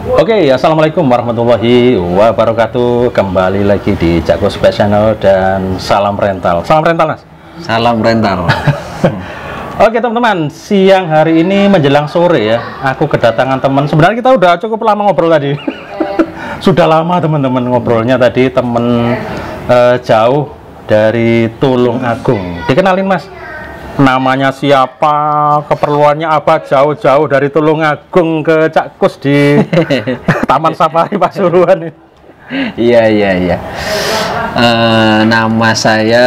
Oke, assalamualaikum warahmatullahi wabarakatuh. Kembali lagi di Cak Kus Channel dan salam rental. Salam rental, Mas. Salam rental. Oke teman-teman, siang hari ini menjelang sore ya, aku kedatangan teman. Sebenarnya kita udah cukup lama ngobrol tadi. Sudah lama teman-teman ngobrolnya tadi, temen jauh dari Tulung Agung. Dikenalin Mas, namanya siapa, keperluannya apa, jauh-jauh dari Tulung Agung ke Cak Kus di Taman Safari Pasuruan. Iya. Nama saya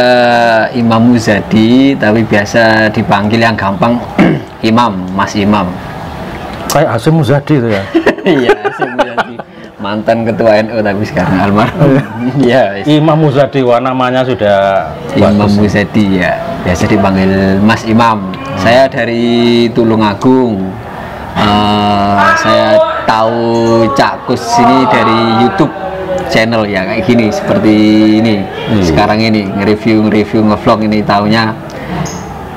Imam Muzadi, tapi biasa dipanggil yang gampang Imam, Mas Imam. Kayak Hasyim Muzadi itu ya? Iya, Hasyim Muzadi. Mantan ketua NU tapi sekarang almarhum. Iya. Imam Muzadi, wah namanya sudah Imam bagus. Muzadi ya, biasa dipanggil Mas Imam. Saya dari Tulung Agung. Saya tahu Cak Kus ini dari YouTube channel ya, kayak gini, seperti ini. Sekarang ini nge-review nge-vlog ini, taunya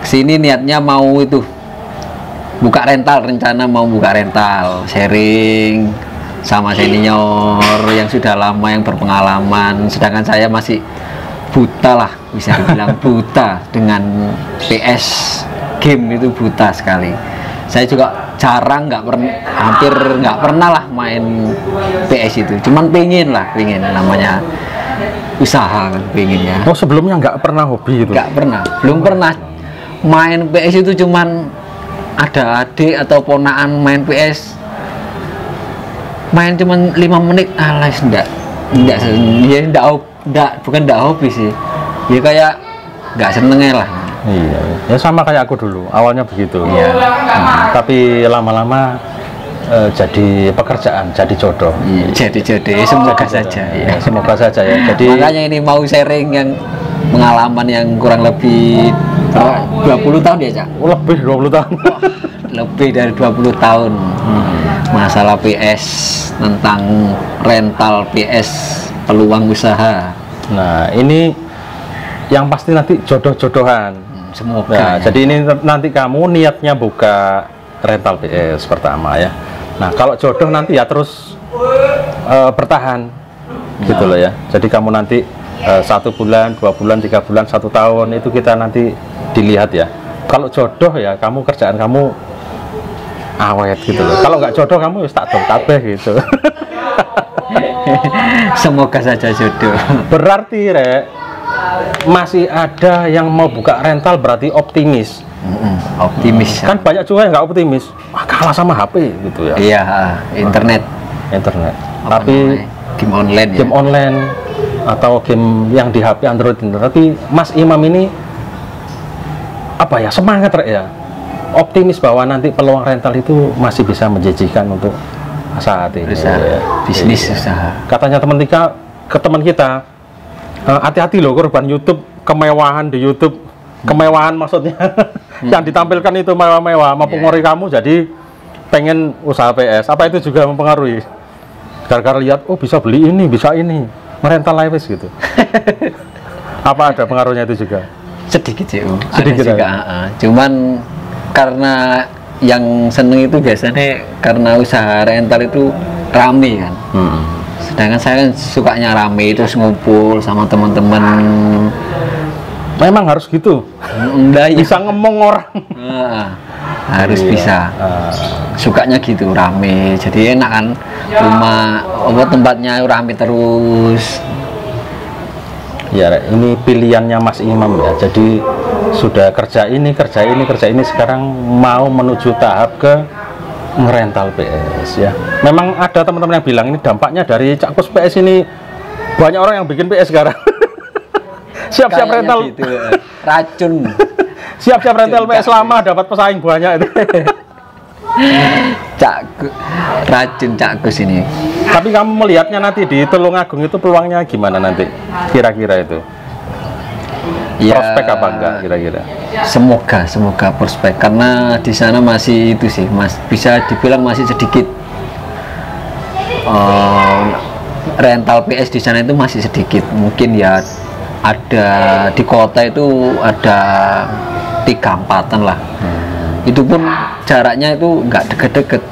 kesini niatnya mau itu buka rental, rencana mau buka rental, sharing sama senior yang sudah lama, yang berpengalaman, sedangkan saya masih buta lah, bisa dibilang buta dengan PS game, itu buta sekali. Saya juga jarang, hampir nggak pernah lah main PS itu, cuman pengen namanya usaha kan, pengen ya. Oh sebelumnya nggak pernah hobi gitu? Nggak pernah, belum pernah main PS itu, cuman ada adik atau ponaan main PS, main cuman 5 menit, alas bukan enggak hobi sih, ya kayak nggak senengnya lah. Iya, ya sama kayak aku dulu, awalnya begitu. Iya. Tapi lama-lama jadi pekerjaan, jadi jodoh. Iya, jadi semoga saja. Ya, semoga saja ya. Jadi makanya ini mau sharing yang pengalaman yang kurang lebih 20 tahun ya, Cak? Lebih 20 tahun. Lebih dari 20 tahun. Masalah PS, tentang rental PS, peluang usaha. Nah, ini yang pasti nanti jodoh-jodohan. Semoga. Nah, jadi ini nanti kamu niatnya buka rental PS pertama ya. Nah, kalau jodoh nanti ya terus bertahan gitu loh ya. Jadi kamu nanti 1 bulan, 2 bulan, 3 bulan, 1 tahun itu kita nanti dilihat ya. Kalau jodoh ya kamu, kerjaan kamu awet gitu loh. Kalau nggak jodoh kamu tak dong kabeh gitu. Semoga saja jodoh. Berarti Rek, masih ada yang mau buka rental, berarti optimis. Optimis. Kan banyak juga yang nggak optimis. Wah, kalah sama HP gitu ya. Iya, internet. Tapi game online ya. Game online atau game yang di HP Android ini. Tapi Mas Imam ini apa ya, semangat Rek ya. Optimis bahwa nanti peluang rental itu masih bisa menjanjikan untuk saat ini. Bisnis usaha. Katanya teman kita, hati-hati loh korban YouTube, kemewahan di YouTube, kemewahan maksudnya yang ditampilkan itu mewah-mewah mempengaruhi kamu, jadi pengen usaha PS. Apa itu juga mempengaruhi? Gara-gara lihat, oh bisa beli ini, bisa ini, merental live gitu. Apa ada pengaruhnya itu juga? Sedikit sih, sedikit juga. Cuman karena yang seneng itu biasanya karena usaha rental itu rame kan. Sedangkan saya kan sukanya rame, terus ngumpul sama teman-teman. Memang harus gitu. Enggak, ya. Bisa ngomong orang. Harus bisa. Sukanya gitu, rame. Jadi enak kan. Tempatnya rame terus. Ya, ini pilihannya Mas Imam ya. Jadi sudah kerja ini, sekarang mau menuju tahap ke ngerental PS ya. Memang ada teman-teman yang bilang ini dampaknya dari Cak Kus PS ini, banyak orang yang bikin PS sekarang. Siap-siap rental gitu, racun. Siap-siap rental PS lama dapat pesaing banyak itu. Racun Cak Kus ini. Tapi kamu melihatnya nanti di Tulung Agung itu peluangnya gimana nanti? Kira-kira itu. Ya, prospek apa enggak kira-kira? Semoga prospek, karena di sana masih itu sih, bisa dibilang masih sedikit rental PS di sana itu masih sedikit. Mungkin ya ada di kota itu ada 3-4an lah. Itu pun jaraknya itu nggak deket-deket,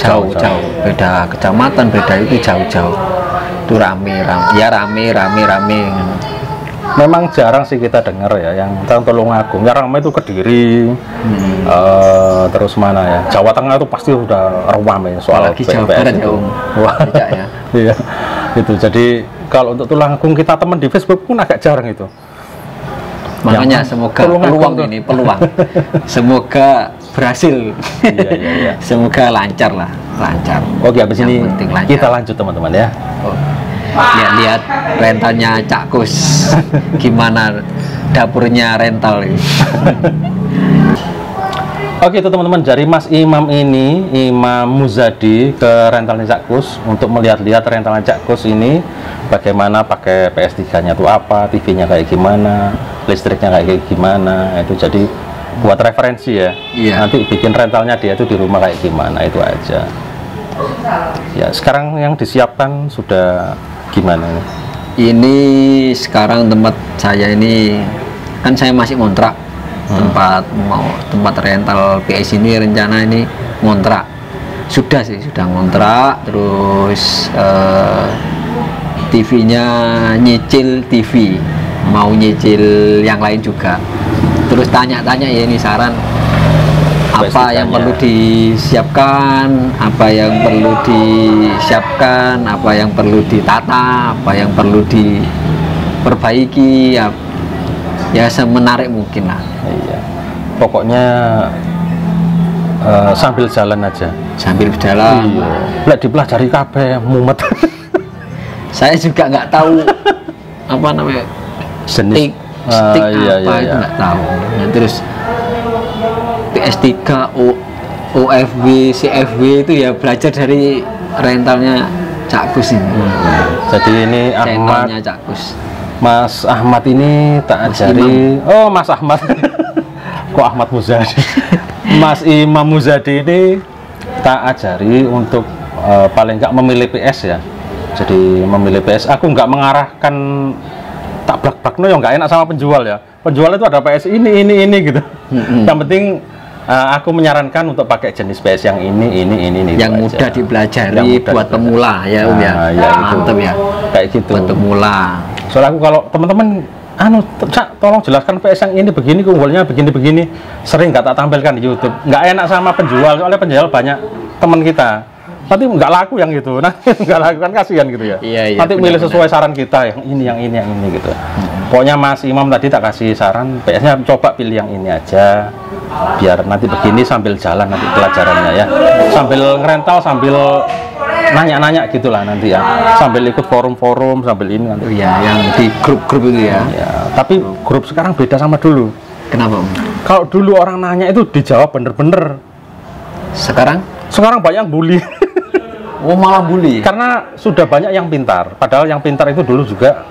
jauh. Beda kecamatan, beda itu jauh. Itu rame. Memang jarang sih kita dengar ya yang tentang Tulungagung. Yang ramai itu Kediri, terus mana ya, Jawa Tengah itu pasti udah ramai soal apalagi Jawa Barat ya Om. Wah, ya. Iya, itu. Jadi kalau untuk Tulungagung kita teman di Facebook pun agak jarang itu. Makanya semoga peluang. Semoga berhasil. Iya. Semoga lancar. Oke, habis ini lancar. kita lanjut teman-teman ya. Lihat rentalnya Cak Kus. Gimana dapurnya rental ini. Oke, itu teman-teman, dari Mas Imam ini, Imam Muzadi ke rentalnya Cak Kus untuk melihat-lihat rentalnya Cak Kus ini bagaimana pakai PS3-nya itu apa, TV-nya kayak gimana, listriknya kayak gimana. Itu jadi buat referensi ya. Iya. Nanti bikin rentalnya dia itu di rumah kayak gimana, itu aja. Ya, sekarang yang disiapkan sudah gimana nih? Ini sekarang tempat saya ini kan saya masih ngontrak. Tempat rental PS ini rencana ini ngontrak. Sudah ngontrak, terus TV-nya nyicil TV. Mau nyicil yang lain juga. Terus tanya-tanya ya ini saran apa yang perlu disiapkan, apa yang perlu ditata, apa yang perlu diperbaiki, ya semenarik mungkin lah. Iya. Pokoknya sambil jalan aja. Sambil berjalan. Iya. Lek dipelajari kabeh mumet. Saya juga nggak tahu apa namanya stick iya, apa itu nggak tahu. Nah, terus PS3, OFW, CFW itu ya belajar dari rentalnya Cak Kus ini. Jadi ini channelnya Cak Kus. Mas Ahmad ini tak ajari. Oh, Mas Ahmad. Kok Ahmad Muzadi? Mas Imam Muzadi ini tak ajari untuk paling nggak memilih PS ya. Jadi memilih PS. Aku nggak mengarahkan tak blak-blakno yang nggak enak sama penjual ya. Penjual itu ada PS ini gitu. Yang penting aku menyarankan untuk pakai jenis PS yang ini yang mudah dipelajari buat pemula ya Om ya. Mantap ya. Kayak gitu. Buat pemula. Soalnya aku kalau teman-teman Cak, tolong jelaskan PS yang ini begini, keunggulannya begini, sering nggak tak tampilkan di YouTube. Nggak enak sama penjual, soalnya penjual banyak teman kita. Nanti nggak laku yang gitu, nanti nggak laku kan kasihan gitu ya. Iya, nanti milih sesuai saran kita, yang ini gitu. Pokoknya Mas Imam tadi tak kasih saran, PS-nya coba pilih yang ini aja, biar nanti begini sambil jalan nanti pelajarannya ya, sambil ngerental sambil nanya-nanya gitulah nanti ya, sambil ikut forum-forum sambil ini nanti. Ya, yang di grup-grup itu ya. Tapi grup sekarang beda sama dulu. Kenapa Om? Kalau dulu orang nanya itu dijawab bener-bener. Sekarang banyak bully. Oh, malah bully. Karena sudah banyak yang pintar. Padahal yang pintar itu dulu juga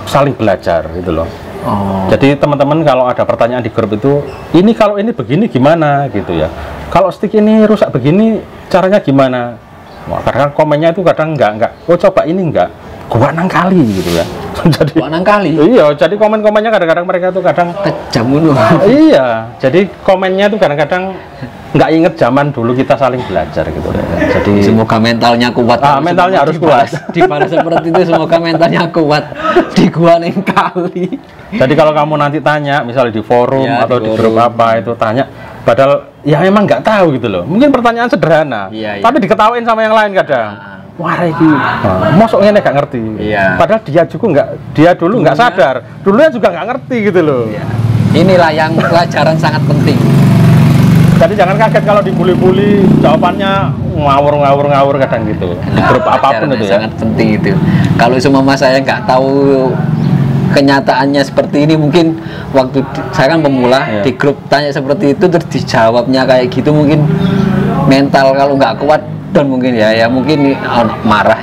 saling belajar gitu loh. Oh. Jadi teman-teman kalau ada pertanyaan di grup itu, ini kalau ini begini gimana gitu ya. Kalau stick ini rusak begini caranya gimana? Wah, kadang komennya itu kadang enggak. Oh, coba ini enggak. Gua nangkali gitu ya. Jadi gua nangkali. Iya, jadi komen-komennya kadang-kadang mereka tuh kadang kejam dulu. Iya, jadi komennya tuh kadang-kadang nggak inget zaman dulu kita saling belajar gitu ya. Jadi semoga mentalnya kuat. Mentalnya harus kuat. Dibalas seperti itu, semoga mentalnya kuat. Di gua nangkali. Jadi kalau kamu nanti tanya, misalnya di forum ya, atau di grup apa itu tanya, padahal ya emang nggak tahu gitu loh. Mungkin pertanyaan sederhana, tapi diketawain sama yang lain kadang. Wah, ini mosok ngene gak ngerti. Padahal dia dulu nggak sadar. Dulunya juga nggak ngerti gitu loh. Inilah yang pelajaran sangat penting. Jadi jangan kaget kalau dibully-bully jawabannya ngawur kadang gitu. Di grup apapun itu ya. Sangat penting itu. Kalau semua saya nggak tahu kenyataannya seperti ini, mungkin waktu saya kan pemula di grup tanya seperti itu terus dijawabnya kayak gitu, mungkin mental kalau nggak kuat dan mungkin ya mungkin marah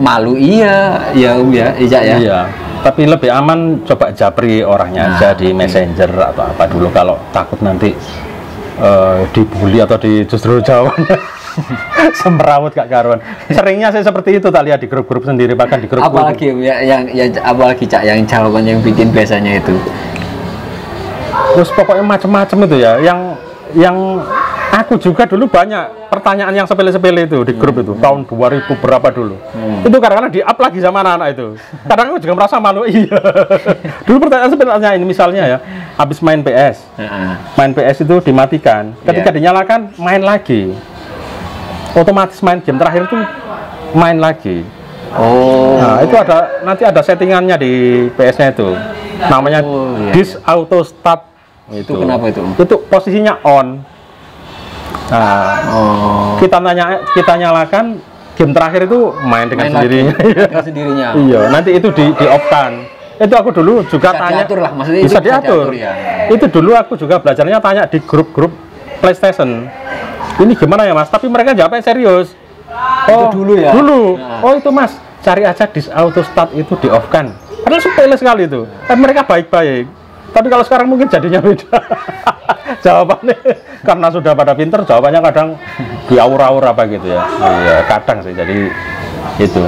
malu ya Ijak ya. Iya. Tapi lebih aman coba japri orangnya aja di Messenger atau apa dulu, kalau takut nanti dibully atau justru jawabannya semrawut gak karuan. Seringnya saya seperti itu, tak lihat di grup-grup sendiri, bahkan di grup apalagi apalagi Cak yang jawaban yang bikin biasanya itu. Terus pokoknya macam-macam itu ya, yang Aku juga dulu banyak pertanyaan yang sepele-sepele itu di grup itu tahun 2000 berapa dulu. Itu kadang-kadang di-up lagi sama anak-anak itu. Kadang aku juga merasa malu. Iya. Dulu pertanyaan sepele ini misalnya ya, habis main PS. Main PS itu dimatikan. Ketika dinyalakan main lagi. Otomatis main game terakhir itu main lagi. Oh. Nah, itu nanti ada settingannya di PS-nya itu. Namanya Disk Auto Start. Itu kenapa itu? Itu posisinya on. Nah, kita nyalakan game terakhir itu main dengan sendirinya. Iya, nanti itu di off-kan. Itu aku dulu juga bisa tanya. Diatur lah, maksudnya bisa diatur. Ya. Itu dulu aku juga belajarnya tanya di grup-grup PlayStation. Ini gimana ya Mas? Tapi mereka jawabnya serius. Oh, itu dulu ya. Dulu. Nah. Oh, itu Mas, cari aja Disk Auto Start itu di off-kan. Padahal sepele sekali itu. Tapi mereka baik-baik. Tapi kalau sekarang mungkin jadinya beda. Jawabannya karena sudah pada pinter, jawabannya kadang diaur-aur apa gitu ya. Iya, kadang sih jadi itu.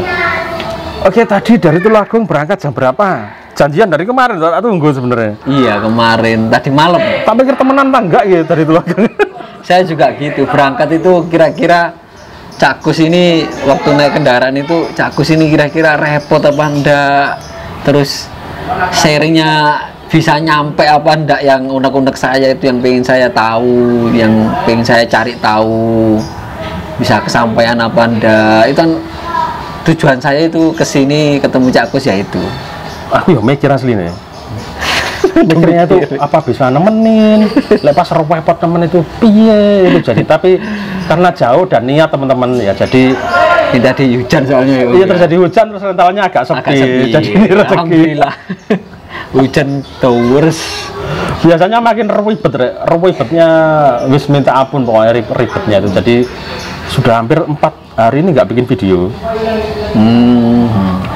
Oke, tadi dari Tulungagung berangkat jam berapa? Janjian dari kemarin, tak tunggu sebenarnya. Iya, kemarin tadi malam. Tak pikir temenan tak enggak ya dari Tulungagung. Saya juga gitu, berangkat itu kira-kira Cak Kus ini waktu naik kendaraan itu Cak Kus ini kira-kira repot apa enggak, terus sharingnya bisa nyampe apa enggak, yang unek-unek saya itu yang pengen saya tahu, yang pengen saya cari tahu, bisa kesampaian apa enggak. Itu kan tujuan saya itu kesini ketemu Cak Kus ya itu. Aku ya mikir asli nih. Mikirnya itu apa bisa nemenin, lepas repot temen itu piye itu jadi. Tapi karena jauh dan niat teman-teman ya jadi tidak di hujan soalnya. Iya, terjadi hujan terus rentalnya agak sepi. Jadi ini rezeki. Alhamdulillah. Hujan terus. Biasanya makin ribetnya wis minta ampun pokoknya ribetnya itu. Jadi sudah hampir 4 hari ini nggak bikin video.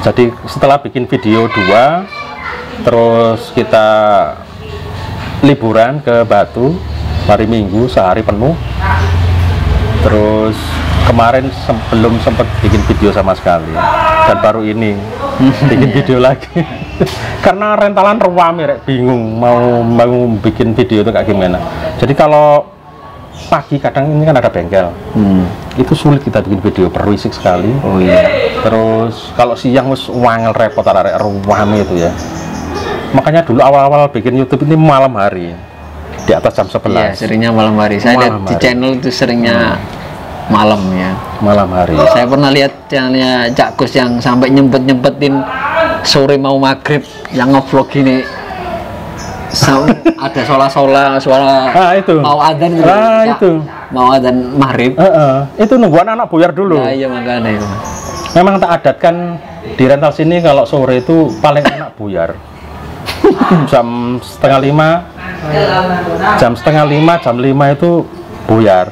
Jadi setelah bikin video 2, terus kita liburan ke Batu hari Minggu sehari penuh. Terus kemarin belum sempat bikin video sama sekali, dan baru ini bikin video lagi. Karena rentalan rame, bingung mau bikin video itu kayak gimana. Jadi kalau pagi kadang ini kan ada bengkel, itu sulit kita bikin video, berisik sekali. Oh iya. Terus kalau siang wis wangel repot ada rame itu ya. Makanya dulu awal-awal bikin YouTube ini malam hari di atas jam 11. Iya, seringnya malam hari. Saya lihat di channel itu seringnya malam ya. Malam hari. Saya pernah lihat channelnya Cak Kus yang sampai nyempetin sore mau maghrib yang ngevlog gini. Ada suara itu. Mau adzan gitu. Itu. Mau adzan maghrib. Itu nungguan anak buyar dulu. Nah, iya makanya itu. Memang tak adatkan di rental sini kalau sore itu paling enak buyar. jam 4:30, jam 5 itu buyar.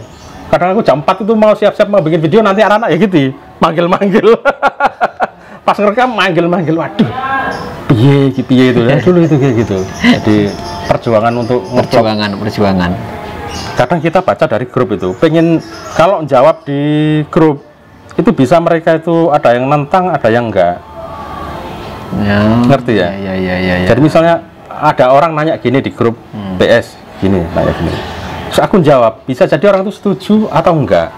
Kadang aku jam 4 itu mau siap-siap mau bikin video, nanti anak-anak ya gitu manggil-manggil. Pas ngerekam manggil-manggil, waduh piye itu ya dulu itu kayak gitu. Jadi perjuangan untuk perjuangan. Kadang kita baca dari grup itu, pengen kalau jawab di grup itu bisa mereka itu ada yang nentang, ada yang enggak. Ya, ngerti ya? Iya. Jadi misalnya ada orang nanya gini di grup PS, gini, nanya gini. Terus aku jawab, bisa jadi orang itu setuju atau enggak.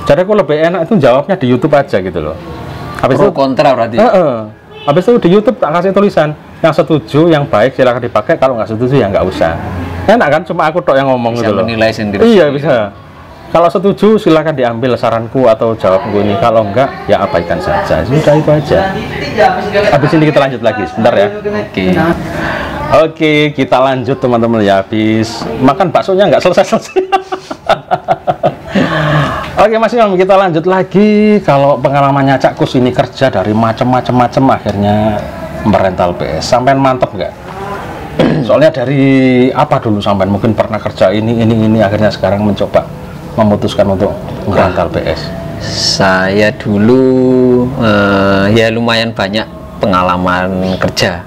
Jadi aku lebih enak itu jawabnya di YouTube aja gitu loh. Habis pro itu kontra berarti. Habis itu di YouTube tak kasih tulisan, yang setuju, yang baik silakan dipakai, kalau nggak setuju ya nggak usah. Enak kan, cuma aku tok yang ngomong bisa gitu loh. Menilai sendiri. Iya bisa. Kalau setuju silakan diambil saranku atau jawabku ini, kalau enggak ya abaikan saja. Sudah itu aja. Habis ini kita lanjut lagi sebentar ya. Oke, kita lanjut teman-teman ya. Habis makan baksonya nggak selesai. Oke Mas Imam, kita lanjut lagi. Kalau pengalamannya Cak Kus ini kerja dari macam-macam akhirnya merental PS, sampai mantep nggak? Soalnya dari apa dulu sampai mungkin pernah kerja ini akhirnya sekarang mencoba memutuskan untuk merental PS. Saya dulu ya lumayan banyak pengalaman kerja.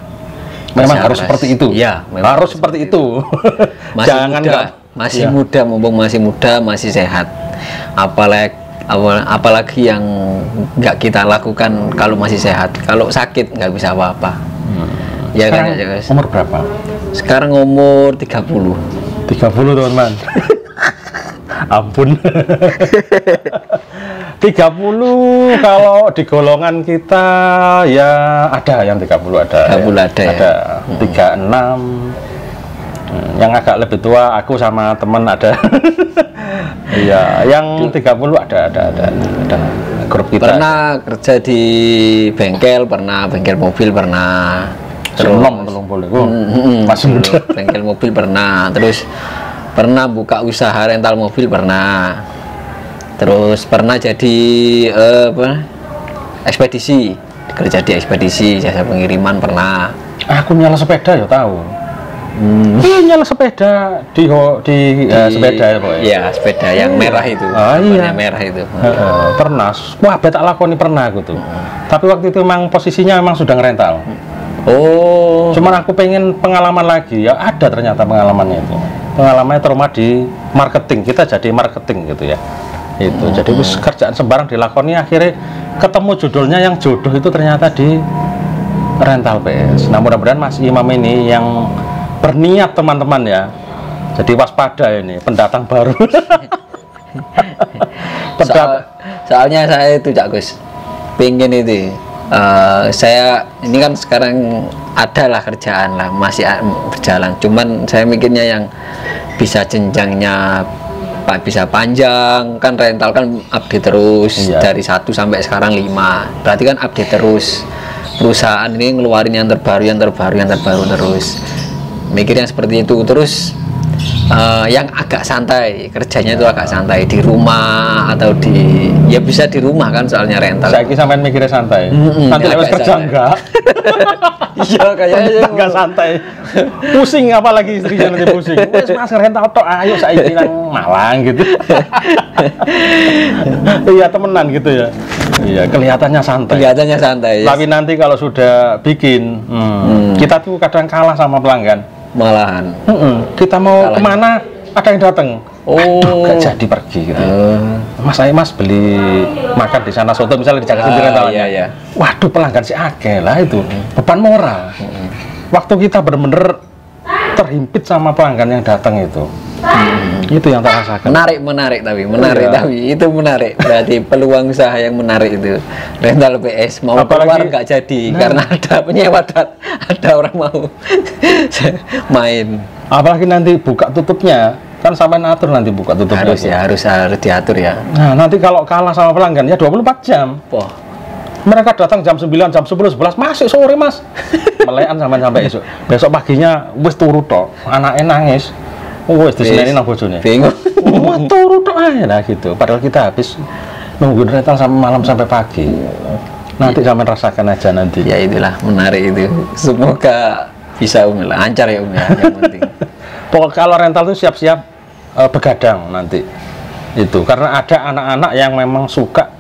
Memang harus seperti itu. Ya, harus seperti itu. Jangan masih muda, mumpung masih muda, masih sehat. Apalagi yang nggak kita lakukan kalau masih sehat. Kalau sakit nggak bisa apa-apa. Ya sekarang kan, ya, umur berapa? Sekarang umur 30. 30 teman-teman. Ampun. 30 kalau di golongan kita ya ada yang 30 ada. 30 ada ya. Ada 36. Yang agak lebih tua aku sama temen ada. Iya, yang 30 ada grup kita. Pernah kerja di bengkel, pernah bengkel mobil pernah. Belum boleh. Masih muda. Bengkel mobil pernah. Terus pernah buka usaha rental mobil pernah. Terus pernah jadi ekspedisi, kerja di ekspedisi, jasa pengiriman pernah. Aku nyala sepeda ya tahu. Nyala sepeda di sepeda ya pokoknya. Iya, sepeda yang merah itu. Iya. Merah itu. Pernah. Wah, tak lakoni pernah aku tuh. Tapi waktu itu memang posisinya memang sudah ngerental. Oh. Cuman aku pengen pengalaman lagi. Ya ada ternyata pengalamannya itu. Pengalamannya terutama di marketing. Kita jadi marketing gitu ya. Itu jadi kerjaan sembarang dilakoni, akhirnya ketemu judulnya yang jodoh itu ternyata di rental PS. Nah, mudah-mudahan Mas Imam ini yang berniat teman-teman ya, jadi waspada ini pendatang baru. Soalnya saya itu Cak Gus pengen itu saya ini kan sekarang adalah kerjaan lah, masih berjalan, cuman saya mikirnya yang bisa jenjangnya bisa panjang, kan rental kan update terus. Iya. Dari 1 sampai sekarang 5, berarti kan update terus, perusahaan ini ngeluarin yang terbaru terus. Mikirnya seperti itu. Terus yang agak santai, kerjanya itu agak santai di rumah atau ya bisa di rumah kan, soalnya rental. Saya kira sampean mikirnya santai. Nanti lewat kerja santai. Enggak. Iya kayaknya enggak santai. Pusing apalagi istrinya nanti pusing. Wes Mas rental tok, ayo saiki nang Malang gitu. Iya temenan gitu ya. Iya, kelihatannya santai. Yes. Tapi nanti kalau sudah bikin, kita tuh kadang kalah sama pelanggan. Malahan. Kita mau kemana, ada yang datang. Oh, gak jadi pergi gitu. Mas beli makan di sana soto misalnya di Jakarta rentalnya. Iya. Waduh, pelanggan si akeh lah itu. Beban moral. Waktu kita bener-bener terhimpit sama pelanggan yang datang itu. Itu yang tak rasakan. Menarik tapi itu menarik. Berarti peluang usaha yang menarik itu. Rental PS mau keluar nggak jadi karena ada penyewa, ada orang mau main. Apalagi nanti buka tutupnya kan sampai atur nanti buka tutupnya. Harus diatur ya. Nah, nanti kalau kalah sama pelanggan ya 24 jam. Wah. Mereka datang jam 9, jam 10, 11, masih sore Mas. Melekan sampai esok. Besok paginya wis turu tok, anaknya nangis. Wis diseneni nang bojone. Bingung. Turu tok ae lah gitu. Padahal kita habis nunggu rental sampai malam sampai pagi. Nanti sampean rasakan aja nanti. Ya itulah menarik itu. Semoga bisa lancar ya ya, yang penting. Pokoknya kalau rental itu siap-siap begadang nanti. Itu karena ada anak-anak yang memang suka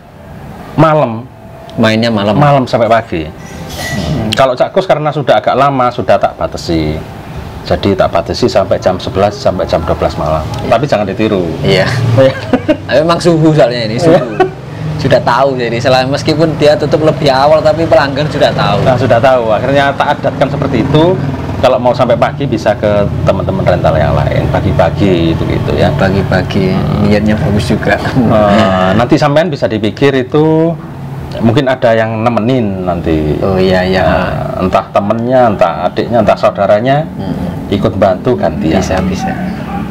malam. Mainnya malam sampai pagi. Kalau Cak Kus karena sudah agak lama sudah tak batasi. Jadi tak batasi sampai jam 11 sampai jam 12 malam. Tapi jangan ditiru. Iya. Memang subuh soalnya ini subuh. Sudah tahu, jadi meskipun dia tutup lebih awal tapi pelanggan sudah tahu. Nah, sudah tahu. Akhirnya tak adatkan seperti itu. Kalau mau sampai pagi bisa ke teman-teman rental yang lain pagi-pagi itu gitu ya. Pagi-pagi niatnya bagus juga. Nanti sampean bisa dipikir itu mungkin ada yang nemenin nanti. Oh iya. Entah temennya, entah adiknya, entah saudaranya ikut bantu gantian. Bisa.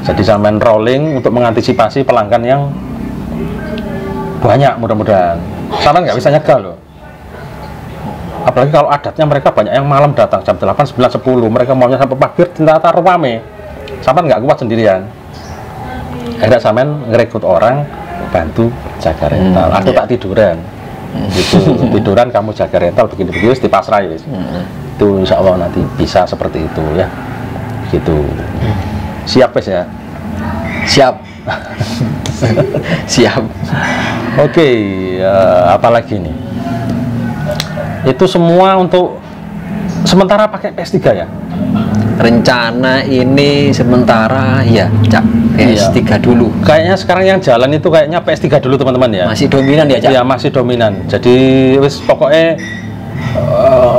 Jadi sampean rolling untuk mengantisipasi pelanggan yang banyak mudah-mudahan. Sampean nggak bisa nyegah loh. Apalagi kalau adatnya mereka banyak yang malam datang jam 8, 9, 10. Mereka maunya sampai pagi ternyata rame. Sampean nggak kuat sendirian. Akhirnya sampean ngerekrut orang bantu jaga rental atau tak tiduran. Gitu. Tiduran kamu jaga rental begini-begini di pasrah ya. Itu insya Allah nanti bisa seperti itu ya. Gitu. Siap ya? Siap. Siap. Oke, apalagi nih? Itu semua untuk sementara pakai PS3 ya? Rencana ini sementara ya, Cak. PS3 dulu. Kayaknya sekarang yang jalan itu kayaknya PS3 dulu teman-teman ya. Masih dominan ya, Cak? Iya, masih dominan. Jadi wis pokoknya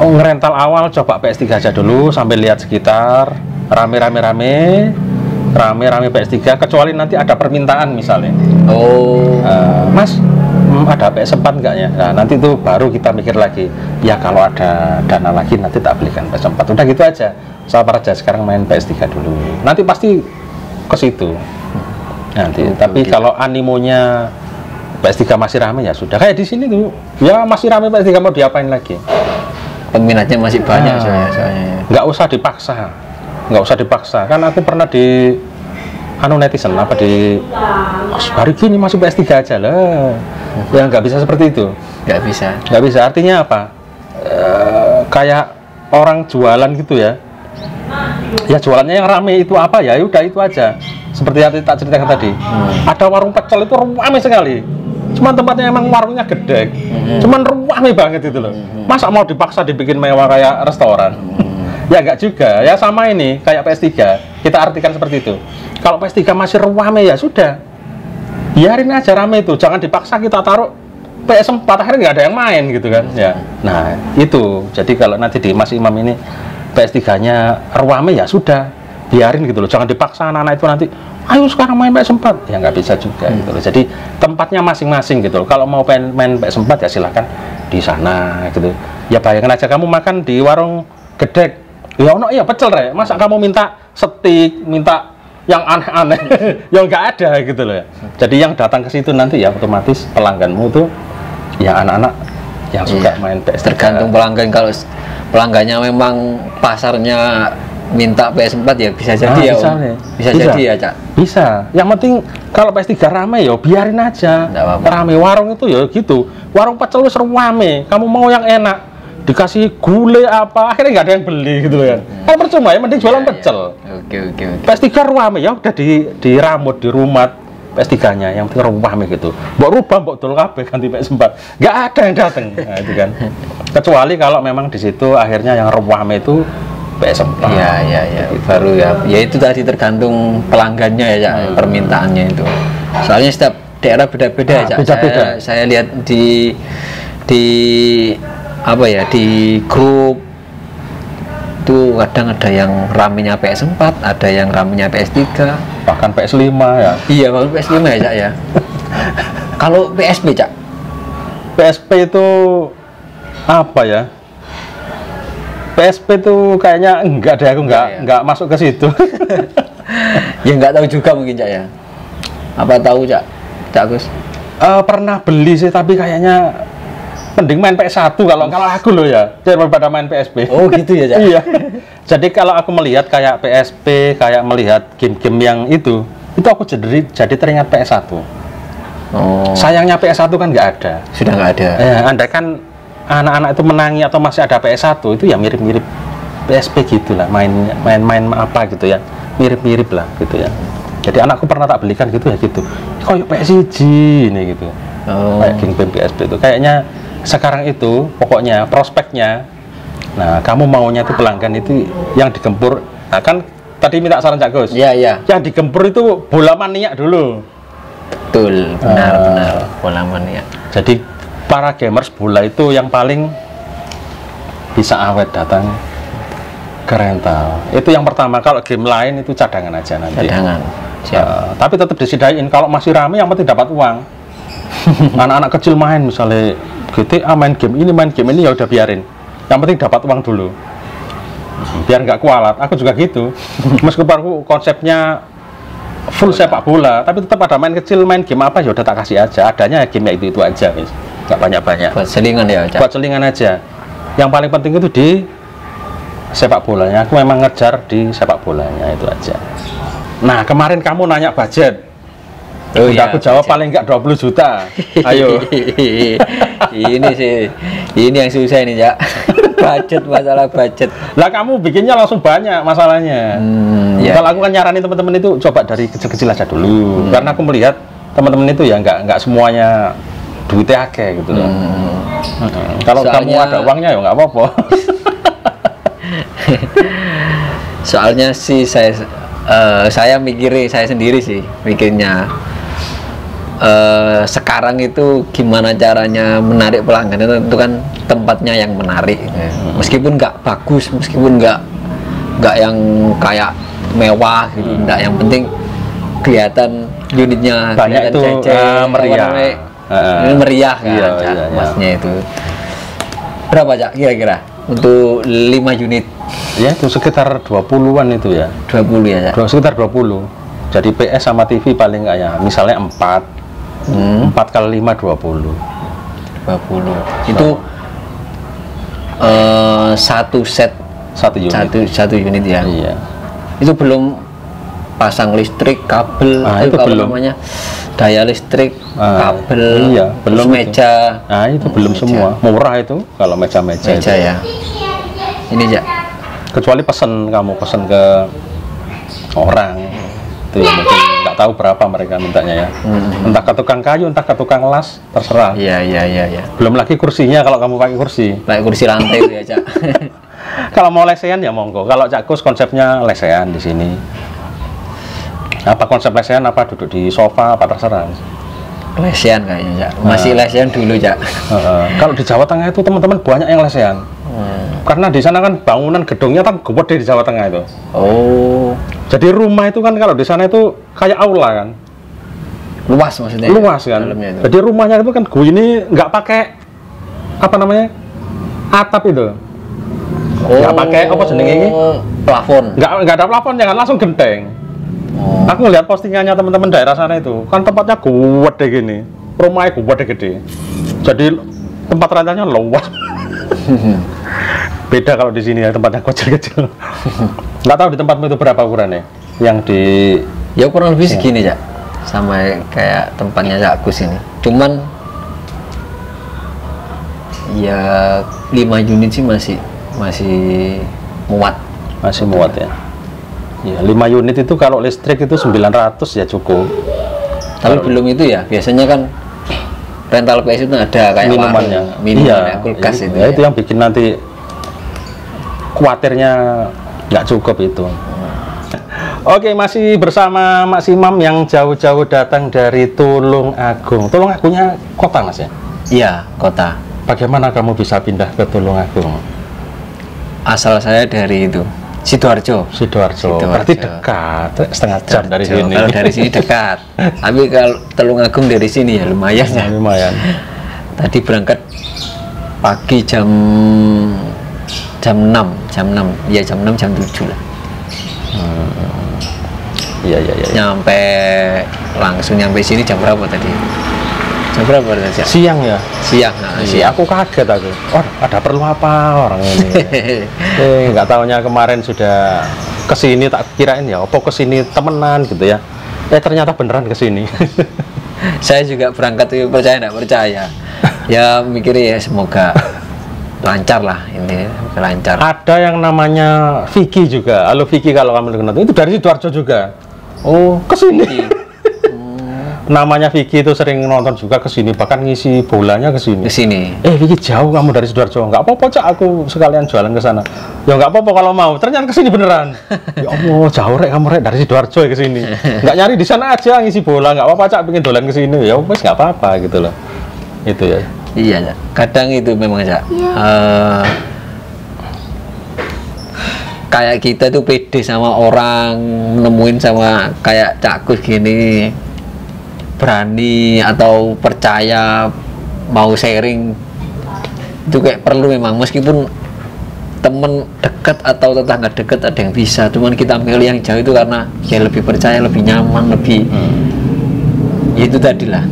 ngerental awal coba PS3 aja dulu sambil lihat sekitar rame-rame. rame-rame PS3, kecuali nanti ada permintaan misalnya. Oh. Mas, ada PS4 enggak ya? Nah, nanti itu baru kita mikir lagi. Ya kalau ada dana lagi nanti tak belikan PS4. Udah gitu aja. Sabar aja, sekarang main PS3 dulu. Nanti pasti ke situ. Nanti. Tapi kalau animonya PS3 masih rame ya sudah. Kayak di sini tuh, ya masih rame PS3, mau diapain lagi? Peminatnya masih banyak soalnya. Nggak usah dipaksa. Nggak usah dipaksa. Kan aku pernah di netizen apa di hari gini masih PS3 aja lah. Ya nggak bisa seperti itu. Nggak bisa. Nggak bisa. Artinya apa? Kayak orang jualan gitu ya. Ya jualannya yang rame itu apa ya? Udah itu aja. Seperti yang tak ceritakan tadi. Ada warung pecel itu ramai sekali. Cuman tempatnya emang warungnya gede. Cuman ramai banget itu loh. Masa mau dipaksa dibikin mewah kayak restoran? Ya enggak juga. Ya sama ini kayak PS3. Kita artikan seperti itu. Kalau PS3 masih ramai ya sudah. Biarin aja rame itu. Jangan dipaksa kita taruh PS4 akhirnya nggak ada yang main gitu kan. Ya. Nah, itu. Jadi kalau nanti di Mas Imam ini PS3-nya rame ya sudah, biarin gitu loh, jangan dipaksa anak-anak itu nanti ayo sekarang main PS4, ya nggak bisa juga gitu loh. Jadi tempatnya masing-masing gitu loh. Kalau mau main PS4 ya silahkan di sana gitu. Ya bayangkan aja kamu makan di warung gedek, ya ono ya pecel re, masa kamu minta steak, minta yang aneh-aneh yang nggak ada gitu loh ya. Jadi yang datang ke situ nanti ya otomatis pelangganmu tuh ya anak-anak yang suka main PS3. Tergantung pelanggan. Kalau pelanggannya memang pasarnya minta PS4 ya bisa jadi ya bisa jadi ya Cak. Bisa, yang penting kalau PS3 rame ya biarin aja. Rame warung itu ya gitu, warung pecel wis rame, kamu mau yang enak dikasih gulai apa akhirnya nggak ada yang beli gitu kan. Kan percuma ya, mending jualan pecel. Oke. PS3 rame ya udah diramut di rumah PS3-nya yang penting rame gitu. Mbok rubah mbok dol kabeh ganti PS4. Nggak ada yang datang. Nah, itu kan. Kecuali kalau memang di situ akhirnya yang rame itu PS4. Iya. Gitu. Baru ya. Ya itu tadi tergantung pelanggannya ya, permintaannya itu. Soalnya setiap daerah beda-beda ya. Beda-beda. Saya lihat di apa ya, di grup itu kadang ada yang ramenya PS4, ada yang ramenya PS3, bahkan PS5 ya. Iya, bahkan PS5 ya Cak ya. Kalau PSP Cak? PSP itu apa ya? PSP itu kayaknya enggak deh, aku enggak masuk ke situ. Ya enggak tahu juga mungkin Cak ya. Apa tahu Cak Gus? Pernah beli sih, tapi kayaknya mending main PS1 kalau aku loh ya, daripada main PSP. Oh gitu ya Cak? Iya. Jadi kalau aku melihat kayak PSP, kayak melihat game-game yang itu aku jadi teringat PS1. Oh. Sayangnya PS1 kan nggak ada. Sudah nggak ada. Andai kan anak-anak itu menangi atau masih ada PS1 itu ya mirip-mirip PSP gitulah, main apa gitu ya, mirip-mirip lah gitu ya. Jadi anakku pernah tak belikan gitu ya gitu. Kayak PS1 ini gitu. Oh. Kayak game PSP itu kayaknya sekarang itu pokoknya prospeknya. Nah, kamu maunya itu pelanggan itu yang digempur. Nah, kan tadi minta saran Cak Gus. Iya. Yang digempur itu bola mania dulu. Betul, benar bola mania. Jadi para gamers bola itu yang paling bisa awet datang ke rental. Itu yang pertama. Kalau game lain itu cadangan aja nanti. Cadangan. Siap. Tapi tetap disediain. Kalau masih rame yang penting dapat uang. Anak-anak kecil main misalnya GTA main game ini ya udah biarin. Yang penting dapat uang dulu. Biar nggak kualat. Aku juga gitu. Meskipun aku konsepnya full sepak bola, tapi tetap ada main kecil, main game apa ya udah tak kasih aja. Adanya game ya itu aja, guys. Nggak banyak-banyak. Buat selingan ya, Cak? Buat selingan aja. Yang paling penting itu di sepak bolanya. Aku memang ngejar di sepak bolanya itu aja. Nah, kemarin kamu nanya budget. Oh, udah aku jawab budget. Paling nggak 20 juta. Ayo. Ini sih, ini yang susah ini, Cak. Budget, masalah budget. Lah kamu bikinnya langsung banyak masalahnya. Ya. Kalau aku kan nyaranin teman-teman itu coba dari kecil-kecil aja dulu. Karena aku melihat teman-teman itu ya nggak semuanya duitnya akeh gitu loh. Kalau kamu ada uangnya ya nggak apa-apa. Soalnya sih saya mikirin, saya sendiri sih mikirnya sekarang itu gimana caranya menarik pelanggan, itu kan tempatnya yang menarik. Meskipun nggak bagus, meskipun nggak yang kayak mewah gitu, enggak, yang penting kelihatan unitnya banyak itu meriah. Ini meriah kan, iya, Cak, iya. maksudnya itu. Berapa, Cak, kira-kira untuk 5 unit? Ya itu sekitar 20-an itu ya. 20 ya, Cak? Sekitar 20. Jadi PS sama TV paling nggak ya, misalnya 4. 4 kali 5 20. 20. Itu satu set, Satu unit. satu unit ya. Iya. Itu belum pasang listrik, kabel, itu apa belum. namanya, daya listrik, kabel, iya, terus belum itu. meja. Nah itu belum meja. semua. Murah itu kalau meja-meja Meja itu. ya. Ini, Cak. Kecuali kamu pesen ke orang itu ya, mungkin nggak tahu berapa mereka mintanya ya. Entah ke tukang kayu, entah ke tukang las, terserah. Iya. Belum lagi kursinya kalau kamu pakai kursi. Kayak kursi lantai itu ya, Cak. Kalau mau lesehan ya monggo. Kalau Cak Kus konsepnya lesehan di sini. Apa konsep lesehan, apa duduk di sofa, apa terserah. Lesehan kayaknya, Cak. Masih lesehan dulu, Cak. Kalau di Jawa Tengah itu teman-teman banyak yang lesehan. Karena di sana kan bangunan gedungnya kan gede di Jawa Tengah itu. Oh, Jadi rumah itu kan kalau di sana itu kayak aula kan. luas maksudnya. Luas kan. Dalamnya itu. Jadi rumahnya itu kan ini nggak pakai apa namanya? Atap itu. Nggak pakai apa jenenge ini? Plafon. Nggak ada plafon, jangan langsung genteng. Oh. Aku ngeliat postingannya teman-teman daerah sana itu, kan tempatnya gede gini, rumahnya gede. Jadi tempat rantanya luas. Beda kalau di sini ya, tempatnya kecil-kecil. Nggak tahu di tempatmu itu berapa ukurannya? Yang di Ya kurang lebih segini, Cak. Sama kayak tempatnya Cak Kus ini. Cuman ya 5 unit sih masih muat. masih muat ya. Ya, 5 unit itu kalau listrik itu 900 ya cukup. Tapi belum itu ya, biasanya kan rental PS itu ada kayak Minumannya. minuman, Iya, kulkas itu. itu yang bikin nanti kuatirnya nggak cukup itu. Oke, masih bersama Mas Imam yang jauh-jauh datang dari Tulung Agung. Tulung Agungnya kota, Mas ya? Iya, kota. Bagaimana kamu bisa pindah ke Tulung Agung? Asal saya dari itu, Sidoarjo. Sidoarjo. Berarti dekat, setengah jam dari sini. Kalau dari sini dekat. Tapi kalau Tulung Agung dari sini ya lumayan ya. Lumayan. Tadi berangkat pagi jam 6, ya jam 6 jam 7 lah. Iya. Langsung nyampe sini jam berapa tadi? Jam berapa tadi? Siang ya? Siang. Iya, aku kaget aku. Oh, ada perlu apa orang ini? Nggak taunya kemarin sudah kesini, tak kirain ya, apa kesini temenan gitu ya. Ternyata beneran kesini. Saya juga berangkat itu percaya nggak percaya. Ya mikirnya ya semoga lancar lah ini, lancar. Ada yang namanya Vicky juga. Halo Vicky, kalau kamu kenal itu dari Sidoarjo juga. Oh, kesini. Namanya Vicky itu sering nonton juga kesini, bahkan ngisi bolanya kesini. Vicky, jauh kamu dari Sidoarjo. Nggak apa-apa, Cak, aku sekalian jualan ke sana. Ya nggak apa-apa kalau mau. Ternyata kesini beneran. Ya Allah, jauh rek kamu rek dari Sidoarjo ke sini. Nggak nyari di sana aja ngisi bola. Nggak apa-apa, Cak, pengen dolan ke sini. Ya wes nggak apa-apa gitu loh. Itu ya. Iya, Cak. Kadang itu memang, Cak. Kayak kita tuh pede sama orang, nemuin sama kayak Cak Kus gini, berani atau percaya mau sharing itu kayak perlu memang, meskipun temen dekat atau tetangga dekat ada yang bisa, cuman kita milih yang jauh itu karena ya lebih percaya, lebih nyaman, lebih ya itu tadi lah,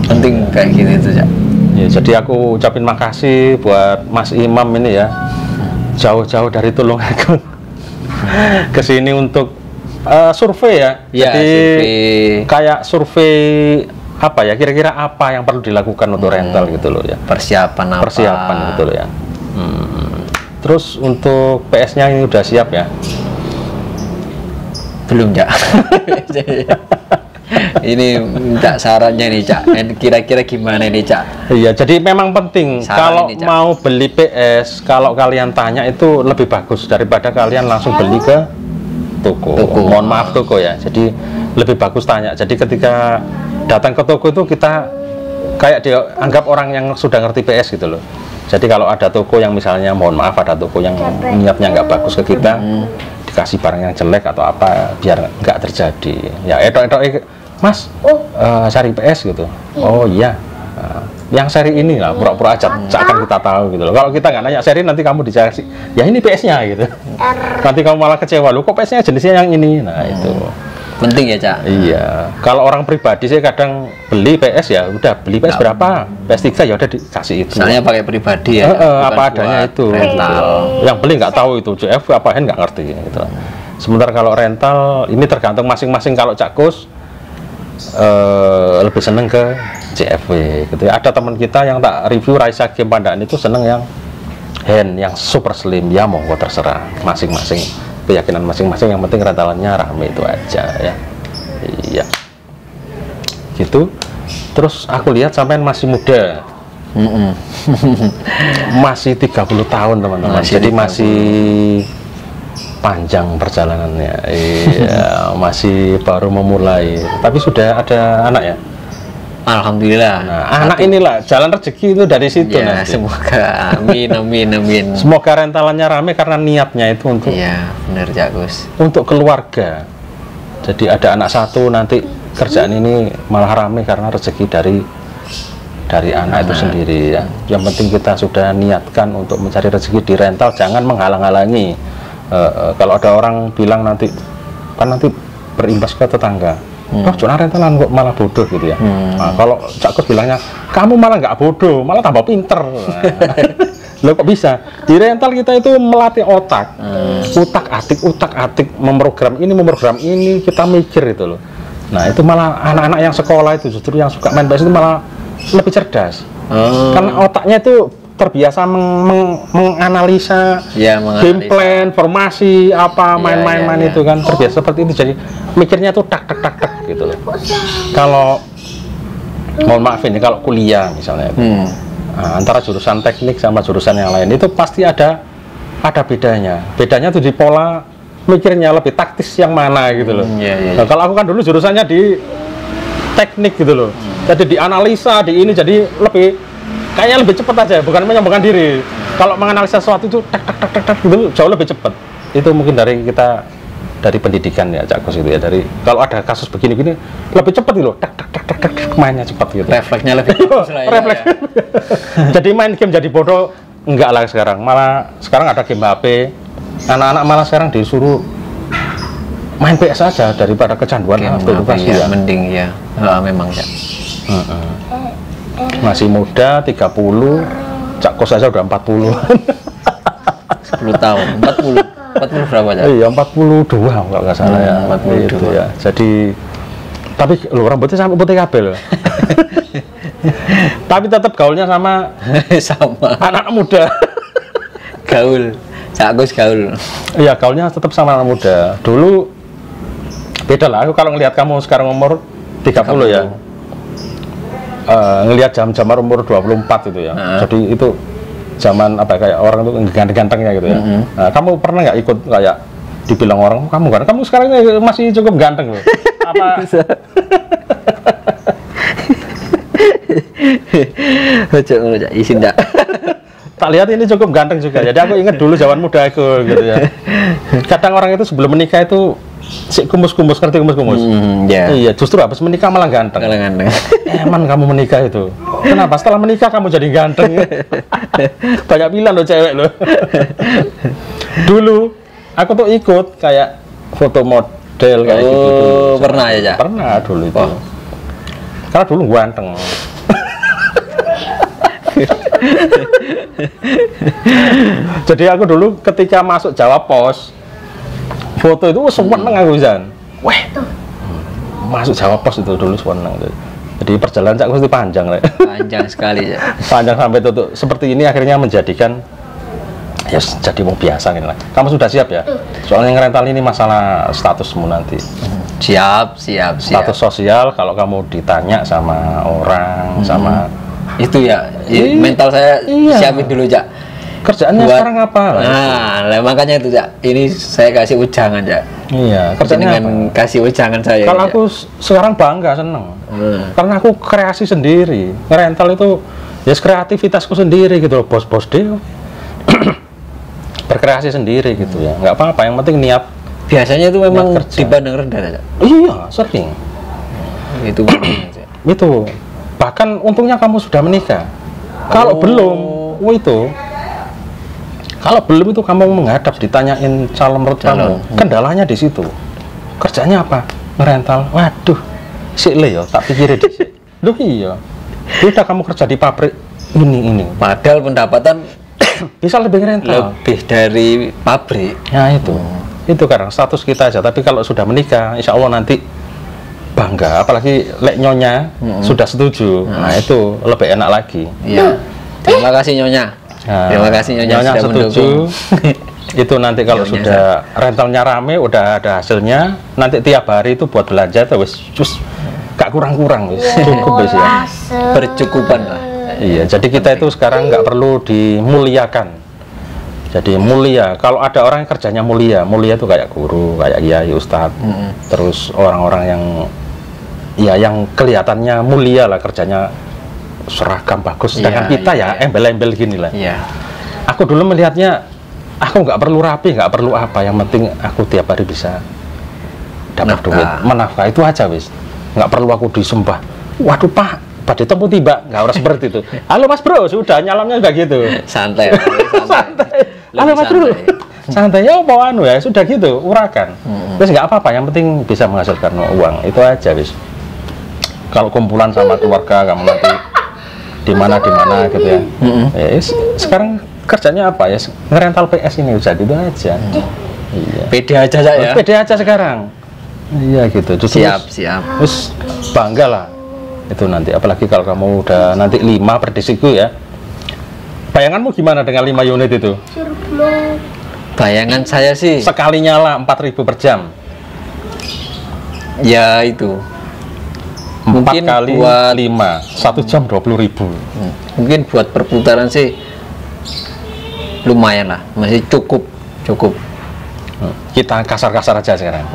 penting kayak gini itu, Cak. Ya, jadi aku ucapin makasih buat Mas Imam ini ya, jauh-jauh dari Tulung Agung ke sini untuk survei ya. Ya, jadi survei. kayak survei apa ya, kira-kira apa yang perlu dilakukan untuk rental gitu loh ya. Persiapan gitu loh ya. Terus untuk PS-nya ini udah siap ya? Belum, Cak. Ini minta sarannya nih, Cak. Kira-kira gimana nih, Cak? Iya, jadi memang penting kalau ini, Cak, mau beli PS, kalau kalian tanya itu lebih bagus daripada kalian langsung beli ke toko. Mohon maaf, toko ya. Jadi lebih bagus tanya. Jadi ketika datang ke toko itu kita kayak dianggap orang yang sudah ngerti PS gitu loh. Jadi kalau ada toko yang misalnya, mohon maaf, ada toko yang niatnya nggak bagus ke kita, dikasih barang yang jelek atau apa biar nggak terjadi. Ya Mas, cari PS gitu. Oh iya, yang seri ini lah, pura-pura aja, seakan kita tahu gitu loh. Kalau kita nggak nanya seri, nanti kamu dicari, ya ini PS-nya gitu. Nanti kamu malah kecewa, loh kok PS-nya jenisnya yang ini. Nah itu penting ya Cak. iya. Kalau orang pribadi sih kadang beli PS ya udah, beli PS berapa, PS3 ya udah dikasih itu. Misalnya pakai pribadi ya, apa adanya itu rental. yang beli nggak tahu itu JF apain nggak ngerti gitu. Sementara kalau rental ini tergantung masing-masing. Kalau Cakus lebih seneng ke JFW gitu ya. Ada teman kita yang tak review Raisa Game Pandaan itu seneng yang hand yang super slim. Ya monggo terserah masing-masing, keyakinan masing-masing, yang penting rentalannya rame, itu aja ya. Iya gitu. Terus aku lihat sampean masih muda. Masih 30 tahun teman-teman, jadi masih panjang perjalanannya. Iya, masih baru memulai, tapi sudah ada anak ya. Alhamdulillah. Nah, anak inilah jalan rezeki itu dari situ ya, nanti. semoga amin amin amin. Semoga rentalannya rame karena niatnya itu untuk Iya benar Cakus, untuk keluarga. Jadi ada anak satu, nanti kerjaan ini malah rame karena rezeki dari anak itu sendiri ya. Yang penting kita sudah niatkan untuk mencari rezeki di rental, jangan menghalang-halangi. Kalau ada orang bilang nanti kan nanti berimbas ke tetangga, oh cuma rentalan kok malah bodoh gitu ya. Nah, kalau Cakus bilangnya kamu malah nggak bodoh, malah tambah pinter. Loh kok bisa? Di rental kita itu melatih otak, utak atik memprogram ini, kita mikir itu loh. Nah itu malah anak-anak yang sekolah itu justru yang suka main PS itu malah lebih cerdas, karena otaknya itu terbiasa menganalisa ya, game plan, formasi apa, main-main itu kan terbiasa seperti itu, jadi mikirnya tuh tak gitu loh. Kalau mohon maaf ini kalau kuliah misalnya antara jurusan teknik sama jurusan yang lain itu pasti ada bedanya tuh di pola mikirnya, lebih taktis yang mana gitu loh. Nah, kalau aku kan dulu jurusannya di teknik gitu loh, jadi dianalisa di ini, jadi kayaknya lebih cepat aja, bukan menyombongkan diri. Kalau menganalisa sesuatu itu tak gitu jauh lebih cepat. Itu mungkin dari pendidikan ya Cakus itu ya, dari kalau ada kasus begini-gini lebih cepat gitu, tak mainnya cepat gitu. Refleksnya lebih bagus lah ya. Refleks. Jadi main game jadi bodoh enggak lah sekarang. Malah sekarang ada game HP. Anak-anak malah sekarang disuruh main PS saja daripada kecanduan HP itu ya. Mending ya. Memang ya. Masih muda 30, Cakus saja udah 40. 10 tahun, 40 berapa ya? Iya 42 kalau nggak salah ya. 42 itu ya. Jadi tapi lo rambutnya sampai putih kabel. Tapi tetap gaulnya sama anak muda. Gaul, Cakus gaul. Iya gaulnya tetap sama anak muda. Dulu beda lah. Aku kalau ngelihat kamu sekarang umur 30 ya. Ngelihat jam-jam umur 24 itu ya. Jadi itu zaman apa kayak orang itu ganteng-gantengnya gitu ya. Nah, kamu pernah nggak ikut kayak dibilang orang kamu sekarang masih cukup ganteng loh. Apa? Izin tak? Tak lihat ini cukup ganteng juga. Jadi aku ingat dulu zaman muda aku gitu ya. Kadang orang itu sebelum menikah itu si kumus-kumus, ngerti kumus-kumus? Iya, justru habis menikah malah ganteng. Emang kamu menikah itu? Kenapa? Setelah menikah kamu jadi ganteng? Banyak bilang loh cewek loh. Dulu aku tuh ikut kayak foto model kayak gitu. Pernah ya? Pernah dulu itu. Karena dulu ganteng. Jadi aku dulu ketika masuk Jawa Pos, foto itu seneng aku Zan. Weh, masuk Jawa Pos itu dulu seneng. Jadi perjalanan Cakus itu panjang, panjang sekali ya. Panjang sampai tutup seperti ini, akhirnya menjadikan ya jadi mau biasa gitu lah. Kamu sudah siap ya? Soalnya ngerental ini masalah statusmu nanti. Siap. Status sosial kalau kamu ditanya sama orang, sama itu ya, mental saya siapin dulu Jak. Kerjaannya sekarang apa? Nah, makanya itu Jak. Ini saya kasih ujangan Jak. Iya, kerjanya dengan apa? kasih ujangan saya. Kalau aku sekarang bangga, seneng. Karena aku kreasi sendiri. Ngerental itu ya kreativitasku sendiri gitu loh, bos-bos deh. Berkreasi sendiri gitu ya. Nggak apa-apa, yang penting niat Biasanya itu memang Niat kerja. dipandang rendah Cak. Iya, sering. Itu makanya, Cak. Itu. Bahkan untungnya kamu sudah menikah. Kalau belum, itu. Kalau belum itu kamu menghadap ditanyain calon menurut kamu, kendalanya di situ. Kerjanya apa? Ngerental. Waduh, sik le yo, tak pikirin dhisik. Loh iya. Udah kamu kerja di pabrik ini. Padahal pendapatan Bisa lebih rental. lebih dari pabrik. Ya itu. Itu karena status kita aja. Tapi kalau sudah menikah, insya Allah nanti bangga. Apalagi lek nyonya sudah setuju. Nah itu lebih enak lagi. Iya. Terima kasih Nyonya. Nah, Terima kasih Nyonya sudah setuju. mendukung. Itu nanti kalau Nyonya sudah rentalnya rame, udah ada hasilnya. Nanti tiap hari itu buat belanja tuh wis gak kurang-kurang wis. Cukup wis ya. Bercukupan lah. Iya, jadi kita itu sekarang nggak perlu dimuliakan. Jadi mulia. Kalau ada orang yang kerjanya mulia itu kayak guru, kayak kiai, ustadz. Terus orang-orang yang ya yang kelihatannya mulia lah kerjanya seragam bagus. Sedangkan Iya, kita ya embel-embel gini lah. Iya. Aku dulu melihatnya aku nggak perlu rapi, nggak perlu apa. Yang penting aku tiap hari bisa dapat Nafkah. duit, menafkah itu aja wis. Nggak perlu aku disembah. Waduh Pak, pada tempuh tiba, nggak harus seperti itu. Halo Mas Bro, sudah nyalamnya udah gitu. Santai. Santai. Halo Lebih Mas Bro, santai. santai ya mau anu ya, sudah gitu, urakan. Terus nggak apa-apa, yang penting bisa menghasilkan uang, itu aja wis. Kalau kumpulan sama keluarga kamu nanti di mana gitu ya. Ya, sekarang kerjanya apa ya? Ngerental PS ini udah itu aja. Iya. Pede aja Cak ya. Pede aja sekarang. Iya gitu. Justru Siap. terus bangga lah itu nanti. Apalagi kalau kamu udah nanti 5 per disiku ya. Bayanganmu gimana dengan 5 unit itu? Bayangan saya sih Sekali nyala 4.000 per jam. ya itu. 4 Mungkin kali buat 5, 1 jam 20.000. mungkin buat perputaran sih lumayan lah, masih cukup. Kita kasar-kasar aja sekarang.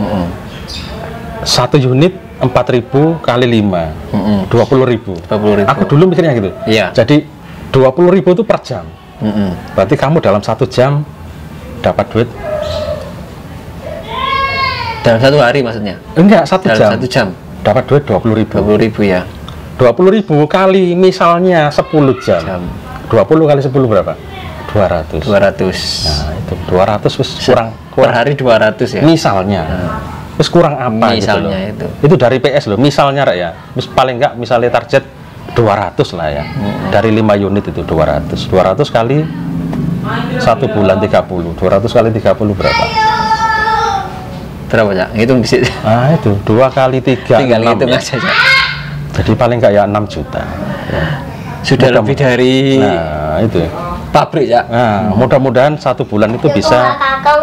1 unit 4.000 kali 5, 20.000. 20.000. Aku dulu mikirnya gitu. Iya. Jadi 20.000 itu per jam. Berarti kamu dalam 1 jam dapat duit? Dalam 1 hari maksudnya? Enggak, 1 Dalam jam. 1 jam Dapat duit 20.000. 20.000 ya. 20.000 kali misalnya 10 jam. Jam. 20 kali 10 berapa? 200. 200 Nah, itu 200 wis kurang per hari 200 ya. misalnya. Terus kurang apa Misalnya gitu loh. itu. Itu dari PS loh, misalnya Rek ya. Terus paling enggak misalnya target 200 lah ya. Dari 5 unit itu 200. 200 kali 1 bulan 30. 200 kali 30 berapa? Berapa Cak? Ngitung di situ. Nah, itu 2 kali 3 Tinggal 6 ngitung ya. aja Cak. Jadi paling enggak ya 6 juta. Ya. Sudah lebih dari Nah, itu. pabrik Cak. Nah, mudah-mudahan 1 bulan itu bisa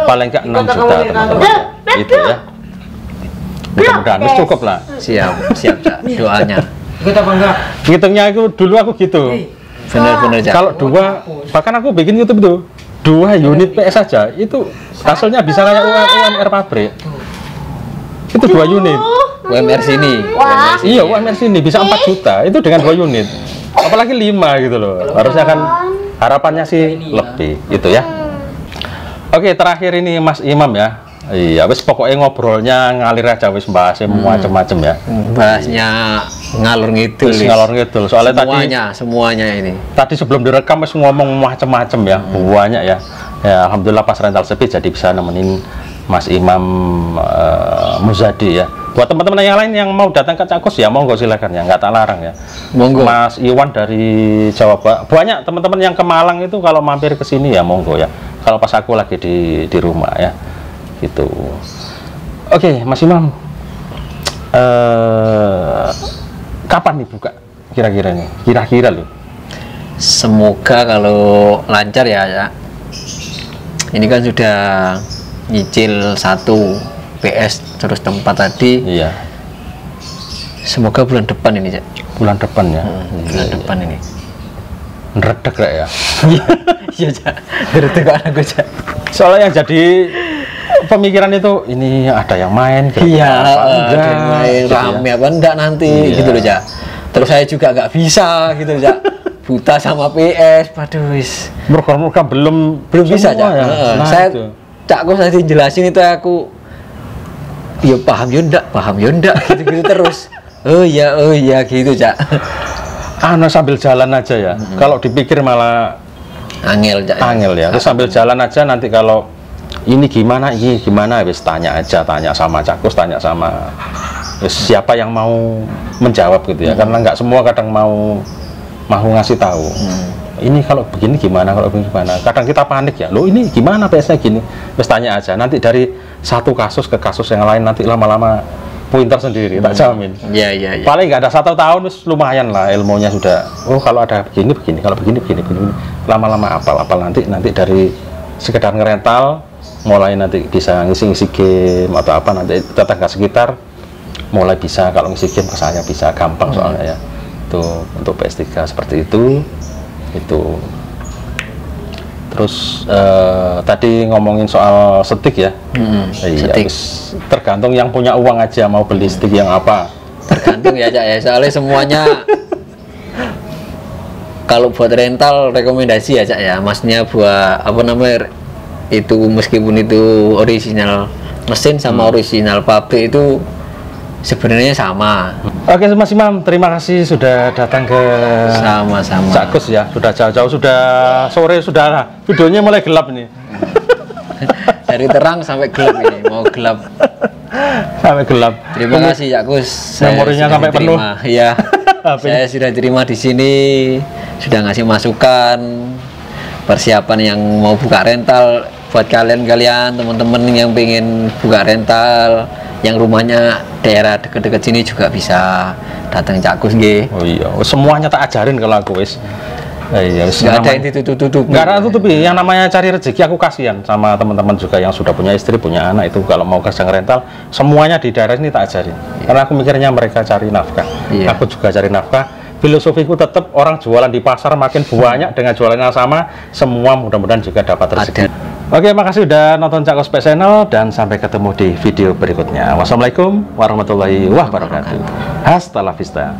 paling enggak 6 juta teman-teman. Itu ya. Mudah-mudahan wis cukup lah. Siap Cak. Doanya. Hitungnya aku dulu aku gitu. Bener-bener Cak. Kalau 2, bahkan aku bikin YouTube itu 2 unit PS saja itu hasilnya bisa kayak UMR pabrik. Itu 2 unit. UMR sini. Iya, UMR sini bisa 4 juta itu dengan 2 unit. Apalagi 5 gitu loh. Harusnya kan harapannya sih lebih itu ya. Oke, terakhir ini Mas Imam ya. Iya, wis pokoknya ngobrolnya ngalir aja wis bahasnya macam-macam ya. Bahasnya ngalur ngidul. Wis ngalor ngidul. Soalnya semuanya ini. tadi sebelum direkam wis ngomong macam-macam ya, banyak ya. Ya alhamdulillah pas rental sepi jadi bisa nemenin Mas Imam Muzadi ya. Buat teman-teman yang lain yang mau datang ke Cakus ya monggo silakan ya, nggak tak larang ya. Monggo. Mas Iwan dari Jawa Barat. Banyak teman-teman yang ke Malang itu kalau mampir ke sini ya monggo ya. Kalau pas aku lagi di rumah ya. Gitu. Oke, Mas Imam. Kapan nih buka kira-kira nih? Kira-kira loh. Semoga kalau lancar ya Cak. Ini kan sudah nyicil 1 PS terus tempat tadi. Iya. Semoga bulan depan ini Cak. Bulan depan ya. Bulan depan ini. Ngeredek Rek ya. Iya Cak. Ngeredek aku Cak. Soalnya yang jadi pemikiran itu ini ada yang main Iya, enggak, ada yang main gitu ya. rame apa enggak nanti gitu loh Cak. Terus saya juga nggak bisa gitu loh Cak. Buta sama PS, waduh wis. Program belum Belum bisa semua Cak. ya. Nah, Saya itu. Cak kok saya dijelasin itu aku ya paham ya ndak gitu-gitu terus. Oh iya gitu Cak. Sambil jalan aja ya. Kalau dipikir malah Angel Cak. angel ya. Terus sambil jalan aja, nanti kalau ini gimana wis tanya aja, tanya sama Cak Kus, tanya sama siapa yang mau menjawab gitu ya. Karena nggak semua kadang mau ngasih tahu. Ini kalau begini gimana, kalau begini gimana. Kadang kita panik ya, loh ini gimana PS-nya gini. Wis tanya aja, nanti dari satu kasus ke kasus yang lain nanti lama-lama pointer sendiri, tak jamin. Iya. Paling nggak ada 1 tahun, wis lumayan lah ilmunya sudah. Oh kalau ada begini, kalau begini. Lama-lama apal nanti dari sekedar ngerental, mulai nanti bisa ngisi game atau apa, nanti tetangga sekitar mulai bisa, kalau ngisi game ke saya bisa gampang soalnya ya. Itu untuk PS3 seperti itu. Terus tadi ngomongin soal stick ya. Iya, tergantung yang punya uang aja mau beli stick yang apa. Tergantung ya Cak ya, soalnya semuanya kalau buat rental rekomendasi ya Cak ya, masnya buat apa namanya itu, meskipun itu original mesin sama original pabrik itu sebenarnya sama. Oke Mas Imam, terima kasih sudah datang ke Sama-sama Cak Kus ya, sudah jauh-jauh, sudah sore, sudah lah, videonya mulai gelap nih. Dari terang sampai gelap ini, mau gelap sampai gelap. Terima kasih Cak Kus, Memorinya sampai penuh. Iya. Saya sudah terima di sini, sudah ngasih masukan persiapan yang mau buka rental buat kalian teman-teman yang pengen buka rental, yang rumahnya daerah deket-deket sini juga bisa datang Cak Kus nggih. Oh iya, semuanya tak ajarin kalau aku wis. Iya, nggak ada yang ditutup-tutup. Nggak ada tutupi. Yang namanya cari rezeki, aku kasihan sama teman-teman juga yang sudah punya istri, punya anak, itu kalau mau kerja rental semuanya di daerah ini tak ajarin. Karena aku mikirnya mereka cari nafkah. Aku juga cari nafkah. Filosofiku tetap orang jualan di pasar makin banyak dengan jualan yang sama, semua mudah-mudahan juga dapat rezeki. Oke, makasih udah nonton Cak Kus Channel, dan sampai ketemu di video berikutnya. Wassalamualaikum warahmatullahi wabarakatuh. Hasta la vista.